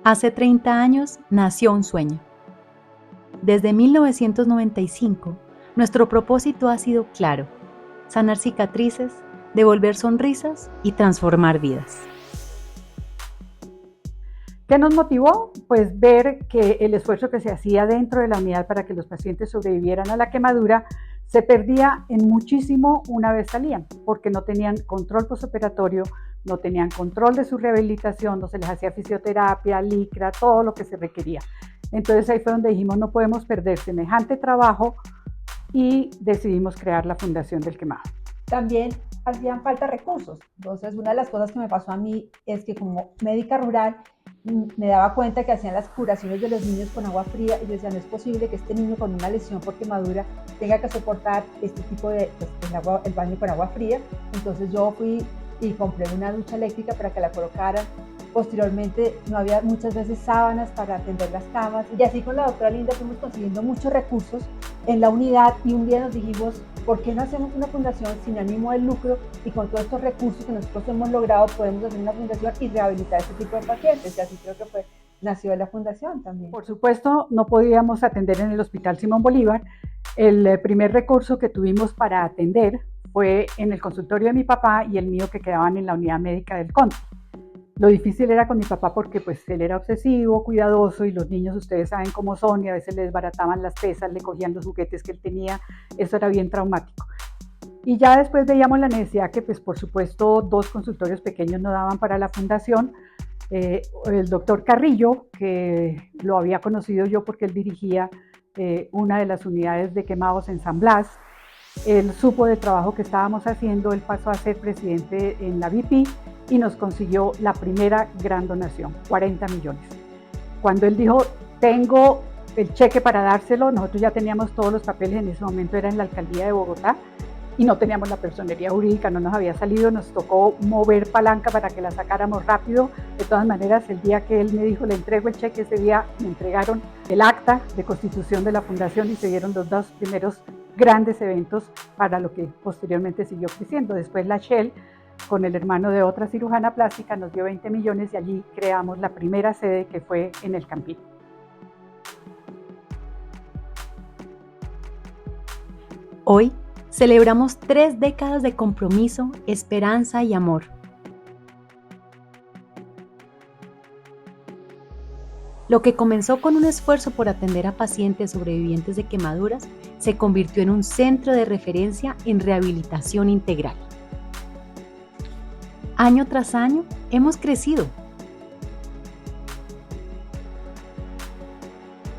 Hace 30 años nació un sueño. Desde 1995, nuestro propósito ha sido claro: sanar cicatrices, devolver sonrisas y transformar vidas. ¿Qué nos motivó? Pues ver que el esfuerzo que se hacía dentro de la unidad para que los pacientes sobrevivieran a la quemadura se perdía en muchísimo una vez salían, porque no tenían control postoperatorio, no tenían control de su rehabilitación, no se les hacía fisioterapia, licra, todo lo que se requería. Entonces ahí fue donde dijimos, no podemos perder semejante trabajo, y decidimos crear la Fundación del Quemado. También hacían falta recursos. Entonces, una de las cosas que me pasó a mí es que como médica rural me daba cuenta que hacían las curaciones de los niños con agua fría y yo decía, no es posible que este niño con una lesión por quemadura tenga que soportar este tipo de, el baño con agua fría. Entonces yo fui y compré una ducha eléctrica para que la colocaran. Posteriormente no había muchas veces sábanas para atender las camas, y así con la doctora Linda fuimos consiguiendo muchos recursos en la unidad, y un día nos dijimos, ¿por qué no hacemos una fundación sin ánimo de lucro y con todos estos recursos que nosotros hemos logrado podemos hacer una fundación y rehabilitar este tipo de pacientes? Y así creo que nació la fundación también. Por supuesto, no podíamos atender en el Hospital Simón Bolívar. El primer recurso que tuvimos para atender fue en el consultorio de mi papá y el mío, que quedaban en la unidad médica del Conti. Lo difícil era con mi papá porque pues él era obsesivo, cuidadoso, y los niños ustedes saben cómo son, y a veces le desbarataban las pesas, le cogían los juguetes que él tenía. Eso era bien traumático. Y ya después veíamos la necesidad que pues por supuesto 2 consultorios pequeños no daban para la fundación. El doctor Carrillo, que lo había conocido yo porque él dirigía una de las unidades de quemados en San Blas, él supo del trabajo que estábamos haciendo, él pasó a ser presidente en la VIP y nos consiguió la primera gran donación, 40 millones. Cuando él dijo, tengo el cheque para dárselo, nosotros ya teníamos todos los papeles, en ese momento era en la alcaldía de Bogotá, y no teníamos la personería jurídica, no nos había salido, nos tocó mover palanca para que la sacáramos rápido. De todas maneras, el día que él me dijo, le entrego el cheque, ese día me entregaron el acta de constitución de la fundación y se dieron los 2 primeros grandes eventos para lo que posteriormente siguió creciendo. Después la Shell, con el hermano de otra cirujana plástica, nos dio 20 millones y allí creamos la primera sede, que fue en el Campín. Hoy celebramos 3 décadas de compromiso, esperanza y amor. Lo que comenzó con un esfuerzo por atender a pacientes sobrevivientes de quemaduras se convirtió en un centro de referencia en rehabilitación integral. Año tras año hemos crecido,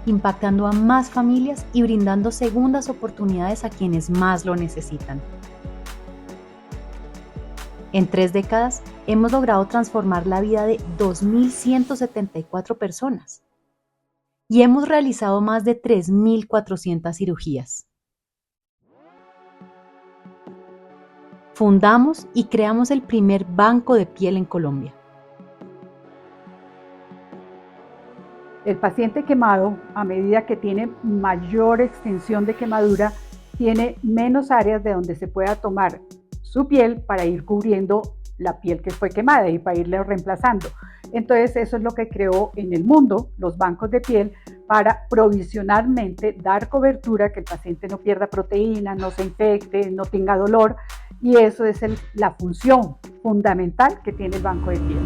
impactando a más familias y brindando segundas oportunidades a quienes más lo necesitan. En 3 décadas hemos logrado transformar la vida de 2.174 personas y hemos realizado más de 3.400 cirugías. Fundamos y creamos el primer banco de piel en Colombia. El paciente quemado, a medida que tiene mayor extensión de quemadura, tiene menos áreas de donde se pueda tomar su piel para ir cubriendo la piel que fue quemada y para irle reemplazando. Entonces eso es lo que creó en el mundo los bancos de piel, para provisionalmente dar cobertura, que el paciente no pierda proteína, no se infecte, no tenga dolor, y eso es la función fundamental que tiene el banco de piel.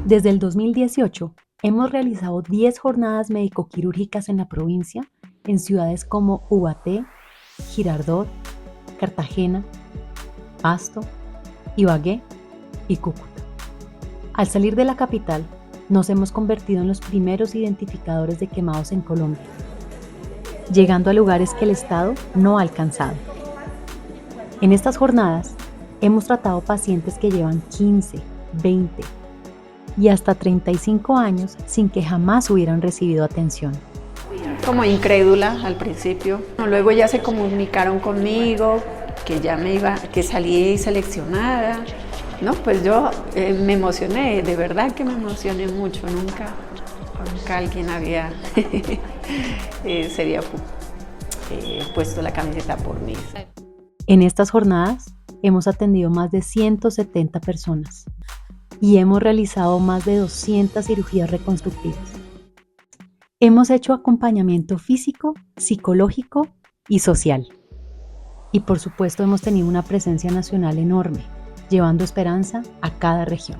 Desde el 2018 hemos realizado 10 jornadas médico-quirúrgicas en la provincia, en ciudades como Ubaté, Girardot, Cartagena, Pasto, Ibagué y Cúcuta. Al salir de la capital, nos hemos convertido en los primeros identificadores de quemados en Colombia, llegando a lugares que el Estado no ha alcanzado. En estas jornadas hemos tratado pacientes que llevan 15, 20 y hasta 35 años sin que jamás hubieran recibido atención. Como incrédula al principio, luego ya se comunicaron conmigo que salí seleccionada. No, pues yo me emocioné, de verdad que me emocioné mucho, nunca alguien se había puesto la camiseta por mí. En estas jornadas hemos atendido más de 170 personas y hemos realizado más de 200 cirugías reconstructivas. Hemos hecho acompañamiento físico, psicológico y social. Y por supuesto hemos tenido una presencia nacional enorme, llevando esperanza a cada región.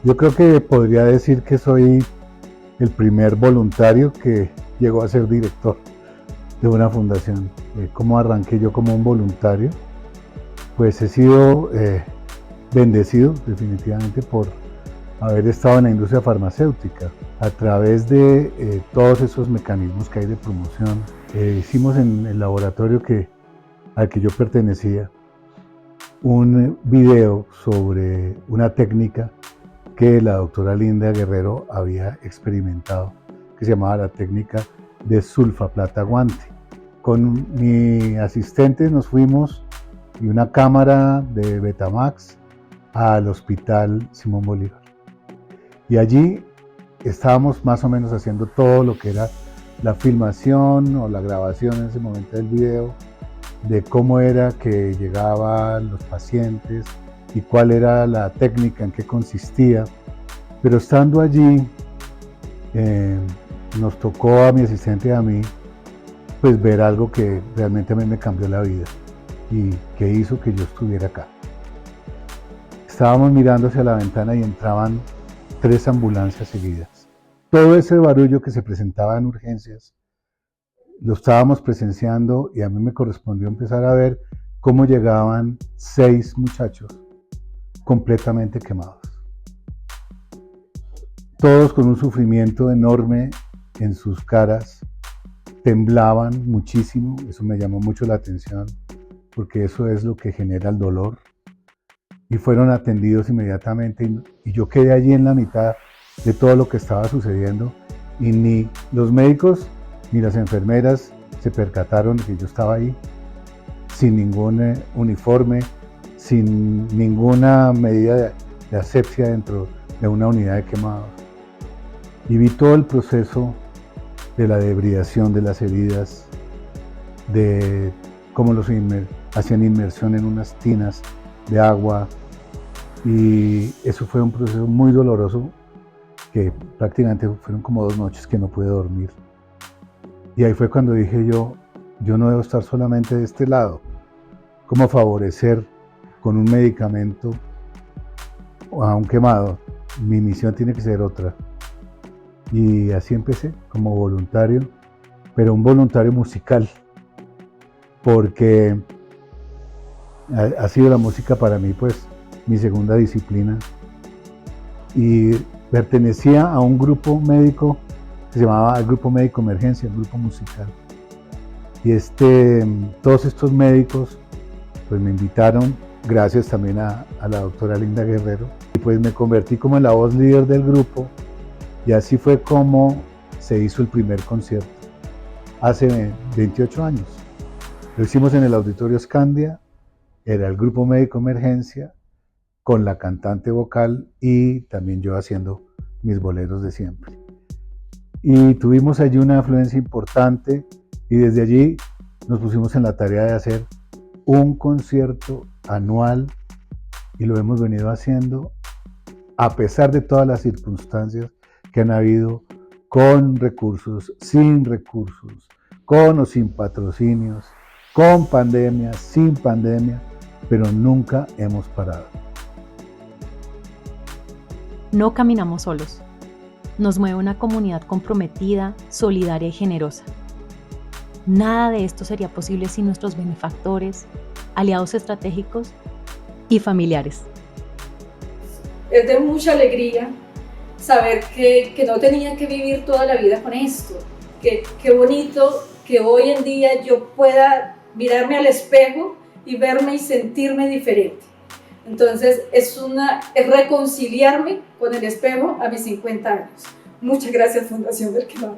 Yo creo que podría decir que soy el primer voluntario que llegó a ser director de una fundación. ¿Cómo arranqué yo como un voluntario? Pues he sido bendecido definitivamente por haber estado en la industria farmacéutica. A través de todos esos mecanismos que hay de promoción, hicimos en el laboratorio al que yo pertenecía un video sobre una técnica que la doctora Linda Guerrero había experimentado, que se llamaba la técnica de sulfaplata guante. Con mi asistente nos fuimos y una cámara de Betamax al Hospital Simón Bolívar. Y allí estábamos más o menos haciendo todo lo que era la filmación o la grabación en ese momento del video, de cómo era que llegaban los pacientes y cuál era la técnica, en qué consistía. Pero estando allí, nos tocó a mi asistente y a mí pues ver algo que realmente a mí me cambió la vida y que hizo que yo estuviera acá. Estábamos mirando hacia la ventana y entraban 3 ambulancias seguidas. Todo ese barullo que se presentaba en urgencias lo estábamos presenciando y a mí me correspondió empezar a ver cómo llegaban 6 muchachos completamente quemados. Todos con un sufrimiento enorme en sus caras, temblaban muchísimo, eso me llamó mucho la atención porque eso es lo que genera el dolor, y fueron atendidos inmediatamente y yo quedé allí en la mitad de todo lo que estaba sucediendo y ni los médicos ni las enfermeras se percataron de que yo estaba ahí sin ningún uniforme, sin ninguna medida de asepsia dentro de una unidad de quemados. Y vi todo el proceso de la debridación de las heridas, de cómo los hacían inmersión en unas tinas de agua, y eso fue un proceso muy doloroso que prácticamente fueron como 2 noches que no pude dormir. Y ahí fue cuando dije yo no debo estar solamente de este lado, cómo favorecer con un medicamento a un quemado, mi misión tiene que ser otra. Y así empecé como voluntario, pero un voluntario musical, porque ha sido la música para mí pues mi segunda disciplina, y pertenecía a un grupo médico que se llamaba el Grupo Médico Emergencia, el grupo musical. Y todos estos médicos pues me invitaron, gracias también a la doctora Linda Guerrero, y pues me convertí como en la voz líder del grupo. Y así fue como se hizo el primer concierto, hace 28 años. Lo hicimos en el Auditorio Scandia, era el Grupo Médico Emergencia, con la cantante vocal y también yo haciendo mis boleros de siempre. Y tuvimos allí una afluencia importante y desde allí nos pusimos en la tarea de hacer un concierto anual y lo hemos venido haciendo a pesar de todas las circunstancias que han habido, con recursos, sin recursos, con o sin patrocinios, con pandemia, sin pandemia, pero nunca hemos parado. No caminamos solos. Nos mueve una comunidad comprometida, solidaria y generosa. Nada de esto sería posible sin nuestros benefactores, aliados estratégicos y familiares. Es de mucha alegría saber que no tenía que vivir toda la vida con esto. Qué bonito que hoy en día yo pueda mirarme al espejo y verme y sentirme diferente. Entonces es reconciliarme con el espejo a mis 50 años. Muchas gracias, Fundación del Quemado.